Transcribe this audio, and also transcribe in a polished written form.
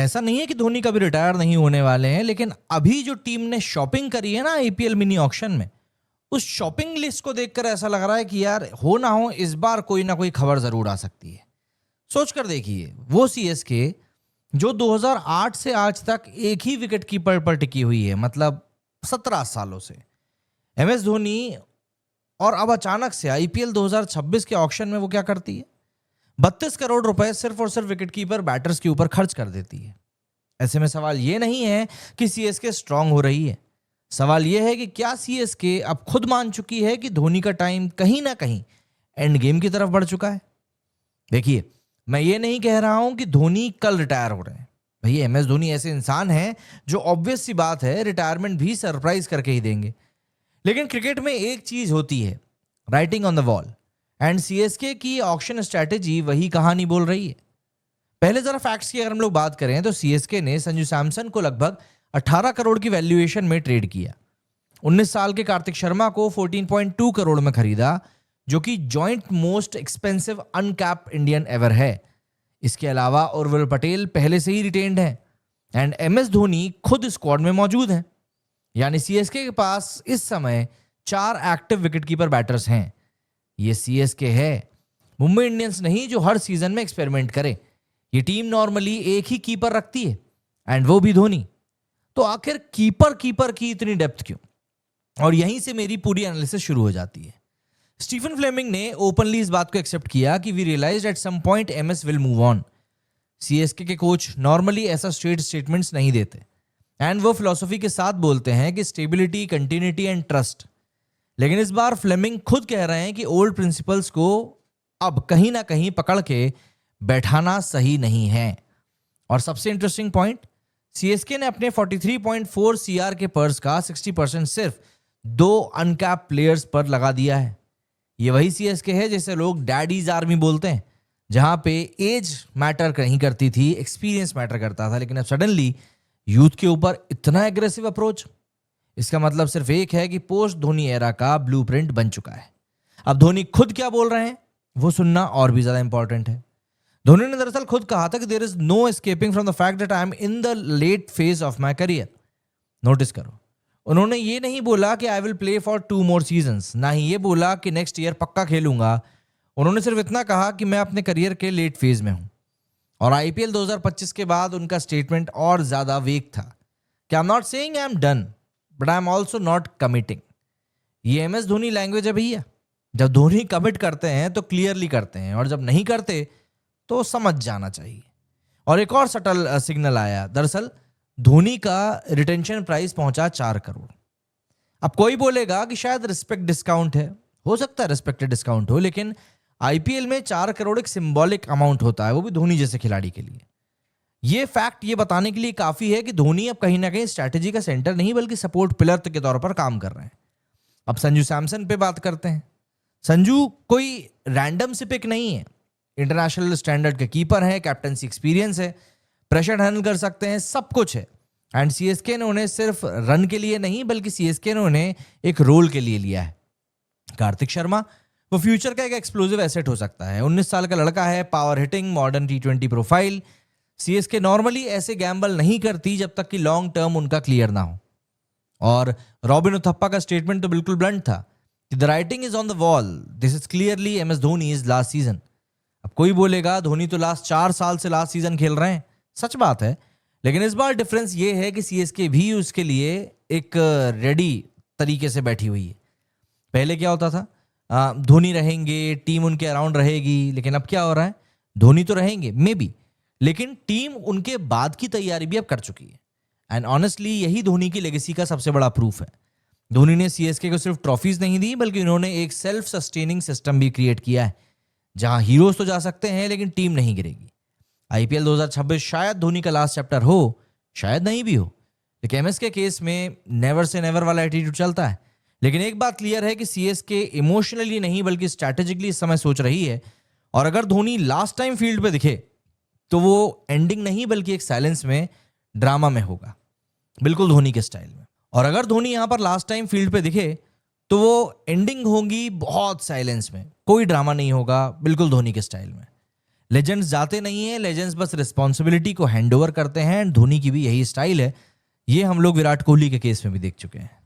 ऐसा नहीं है कि धोनी कभी रिटायर नहीं होने वाले हैं, लेकिन अभी जो टीम ने शॉपिंग करी है ना आईपीएल मिनी ऑक्शन में, उस शॉपिंग लिस्ट को देखकर ऐसा लग रहा है कि यार हो ना हो इस बार कोई ना कोई खबर जरूर आ सकती है। सोच कर देखिए, वो सीएसके जो 2008 से आज तक एक ही विकेट कीपर पर टिकी हुई है, मतलब 17 सालों से, एमएस धोनी, और अब अचानक से आईपीएल 2026 के ऑक्शन में वो क्या करती है, 32 करोड़ रुपए सिर्फ और सिर्फ विकेट कीपर बैटर्स के ऊपर खर्च कर देती है। ऐसे में सवाल ये नहीं है कि सीएसके स्ट्रांग हो रही है, सवाल यह है कि क्या सीएसके अब खुद मान चुकी है कि धोनी का टाइम कहीं ना कहीं एंड गेम की तरफ बढ़ चुका है। देखिए, मैं ये नहीं कह रहा हूं कि धोनी कल रिटायर हो रहे हैं। भैया, एमएस धोनी ऐसे इंसान हैं जो ऑब्वियस सी बात है रिटायरमेंट भी सरप्राइज करके ही देंगे। लेकिन क्रिकेट में एक चीज होती है, writing on the wall, and CSK की ऑक्शन स्ट्रैटेजी वही कहानी बोल रही है। पहले जरा फैक्ट्स की अगर हम लोग बात करें तो सीएसके ने संजू सैमसन को लगभग 18 करोड़ की वैल्यूएशन में ट्रेड किया। 19 साल के कार्तिक शर्मा को 14.2 करोड़ में खरीदा, जो कि joint most expensive uncapped Indian ever है। इसके अलावा उर्विल पटेल पहले से ही रिटेन्ड है एंड एमएस धोनी खुद स्क्वाड में मौजूद हैं। यानी सीएसके के पास इस समय 4 एक्टिव विकेटकीपर बैटर्स हैं। ये सीएसके है, मुंबई इंडियंस नहीं जो हर सीजन में एक्सपेरिमेंट करे। ये टीम नॉर्मली एक ही कीपर रखती है एंड वो भी धोनी। तो आखिर कीपर की इतनी डेप्थ क्यों? और यहीं से मेरी पूरी एनालिसिस शुरू हो जाती है। स्टीफन फ्लेमिंग ने ओपनली इस बात को एक्सेप्ट किया कि we realized at some point MS will move on. CSK के कोच नॉर्मली ऐसा स्ट्रेट स्टेटमेंट्स नहीं देते एंड वो फिलॉसफी के साथ बोलते हैं कि स्टेबिलिटी, कंटिन्यूटी एंड ट्रस्ट। लेकिन इस बार फ्लेमिंग खुद कह रहे हैं कि ओल्ड प्रिंसिपल्स को अब कहीं ना कहीं पकड़ के बैठाना सही नहीं है। और सबसे इंटरेस्टिंग पॉइंट, सीएसके ने अपने 43.4 सीआर के पर्स का 60% सिर्फ 2 अनकैप प्लेयर्स पर लगा दिया है। ये वही सीएसके है जिसे लोग डैडीज आर्मी बोलते हैं, जहां पे एज मैटर नहीं करती थी, एक्सपीरियंस मैटर करता था। लेकिन अब सडनली यूथ के ऊपर इतना एग्रेसिव अप्रोच, इसका मतलब सिर्फ एक है कि पोस्ट धोनी एरा का ब्लूप्रिंट बन चुका है। अब धोनी खुद क्या बोल रहे हैं वो सुनना और भी ज्यादा इंपॉर्टेंट है। धोनी ने दरअसल खुद कहा था कि there is no escaping from the fact that I am in the late phase of my career. Notice करो, उन्होंने ये नहीं बोला कि I will play for 2 more seasons, ना ही ये बोला कि नेक्स्ट ईयर पक्का खेलूंगा। उन्होंने सिर्फ इतना कहा कि मैं अपने करियर के लेट फेज में हूं। और आईपीएल 2025 के बाद उनका स्टेटमेंट और ज्यादा वीक था कि I am not saying I am done but I am also not committing. ये एमएस धोनी लैंग्वेज है भैया। जब धोनी कमिट करते हैं तो क्लियरली करते हैं, और जब नहीं करते तो समझ जाना चाहिए। और एक और सटल सिग्नल आया, दरअसल धोनी का रिटेंशन प्राइस पहुंचा 4 करोड़। अब कोई बोलेगा कि शायद रिस्पेक्ट डिस्काउंट है, हो सकता है रिस्पेक्टेड डिस्काउंट हो, लेकिन आईपीएल में 4 करोड़ एक सिंबॉलिक अमाउंट होता है, वो भी धोनी जैसे खिलाड़ी के लिए। ये फैक्ट ये बताने के लिए काफी है कि धोनी अब कहीं ना कहीं स्ट्रैटेजी का सेंटर नहीं बल्कि सपोर्ट पिलर के तौर पर काम कर रहे हैं। अब संजू सैमसन पे बात करते हैं। संजू कोई रैंडम से पिक नहीं है, इंटरनेशनल स्टैंडर्ड के कीपर है, कैप्टनसी एक्सपीरियंस है, प्रेशर हैंडल कर सकते हैं, सब कुछ है। एंड सीएसके ने उन्हें सिर्फ रन के लिए नहीं बल्कि सीएसके ने उन्हें एक रोल के लिए लिया है। कार्तिक शर्मा वो फ्यूचर का एक एक्सप्लोसिव एसेट हो सकता है। 19 साल का लड़का है, पावर हिटिंग, मॉडर्न टी20 प्रोफाइल। सीएसके नॉर्मली ऐसे गैम्बल नहीं करती जब तक कि लॉन्ग टर्म उनका क्लियर ना हो। और रॉबिन उथप्पा का स्टेटमेंट तो बिल्कुल ब्लंट था कि the writing is on the wall, this is clearly MS Dhoni is last season. अब कोई बोलेगा धोनी तो लास्ट 4 साल से लास्ट सीजन खेल रहे हैं, सच बात है, लेकिन इस बार डिफरेंस ये है कि सीएसके भी उसके लिए एक रेडी तरीके से बैठी हुई है। पहले क्या होता था, धोनी रहेंगे, टीम उनके अराउंड रहेगी, लेकिन अब क्या हो रहा है, धोनी तो रहेंगे मे बी, लेकिन टीम उनके बाद की तैयारी भी अब कर चुकी है। एंड ऑनेस्टली यही धोनी की लेगेसी का सबसे बड़ा प्रूफ है। धोनी ने सीएसके को सिर्फ ट्रॉफीज नहीं दी बल्कि उन्होंने एक सेल्फ सस्टेनिंग सिस्टम भी क्रिएट किया है, जहां हीरोज तो जा सकते हैं लेकिन टीम नहीं गिरेगी। आईपीएल 2026 शायद धोनी का लास्ट चैप्टर हो, शायद नहीं भी हो, लेकिन एमएस के केस में नेवर से नेवर वाला एटीट्यूड चलता है। लेकिन एक बात क्लियर है कि सीएसके इमोशनली नहीं बल्कि स्ट्रैटेजिकली इस समय सोच रही है। और अगर धोनी लास्ट टाइम फील्ड पे दिखे तो वो एंडिंग नहीं बल्कि एक साइलेंस में, ड्रामा में होगा, बिल्कुल धोनी के स्टाइल में। और अगर धोनी यहां पर लास्ट टाइम फील्ड पे दिखे तो वो एंडिंग होगी बहुत साइलेंस में, कोई ड्रामा नहीं होगा, बिल्कुल धोनी के स्टाइल में। लेजेंड्स जाते नहीं हैं, लेजेंड्स बस रिस्पॉन्सिबिलिटी को हैंड ओवर करते हैं। धोनी की भी यही स्टाइल है, ये हम लोग विराट कोहली के केस में भी देख चुके हैं।